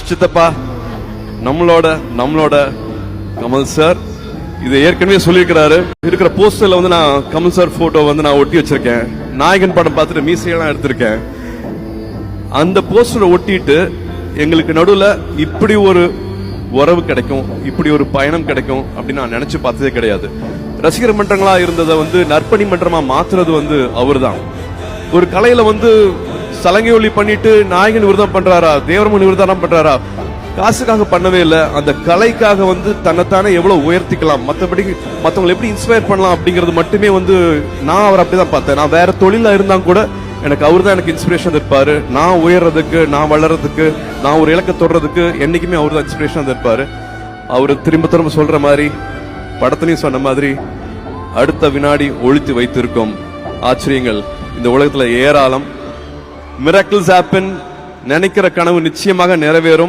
சித்தப்பா, நம்மளோட நம்மளோட கமல் சார் இது ஏற்கனவே சொல்லியிருக்கிறாரு. இருக்கிற போஸ்டர்ல வந்து நான் கமல் சார் போட்டோ வந்து நான் ஒட்டி வச்சிருக்கேன். நாயகன் படம் பார்த்துட்டு மீசையெல்லாம் எடுத்திருக்கேன். அந்த போஸ்டரை ஒட்டிட்டு எங்களுக்கு நடுவில் இப்படி ஒரு உறவு கிடைக்கும், இப்படி ஒரு பயணம் கிடைக்கும் அப்படின்னு நான் நினைச்சு பார்த்ததே கிடையாது. ரசிகர் மன்றங்களா இருந்ததை வந்து நற்பணி மன்றமா மாத்துறது வந்து அவர் தான். ஒரு கலையில வந்து சலங்கை ஒளி பண்ணிட்டு நாயகன் விருதம் பண்றாரா, தேவரமன் விருதம் பண்றாரா, காசுக்காக பண்ணவே இல்லை. அந்த கலைக்காக வந்து தன்னைத்தானே எவ்வளவு உயர்த்திக்கலாம், மற்றபடி மற்றவங்களை எப்படி இன்ஸ்பயர் பண்ணலாம் அப்படிங்கிறது மட்டுமே வந்து நான் அவர் அப்படிதான் பார்த்தேன். நான் வேற தொழில இருந்தா கூட எனக்கு அவர் தான் எனக்கு இன்ஸ்பிரேஷன் இருப்பாரு. நான் உயர்றதுக்கு, நான் வளர்றதுக்கு, நான் ஒரு இலக்கை தொடர்றதுக்கு என்னைக்குமே அவர் தான் இன்ஸ்பிரேஷன் இருப்பாரு. அவரு திரும்ப திரும்ப சொல்ற மாதிரி, படத்திலையும் சொன்ன மாதிரி, அடுத்த வினாடி ஒழித்து வைத்திருக்கும் ஆச்சரியங்கள் இந்த உலகத்துல ஏராளம். Miracles happen. நினைக்கிற கனவு நிச்சயமாக நிறைவேறும்.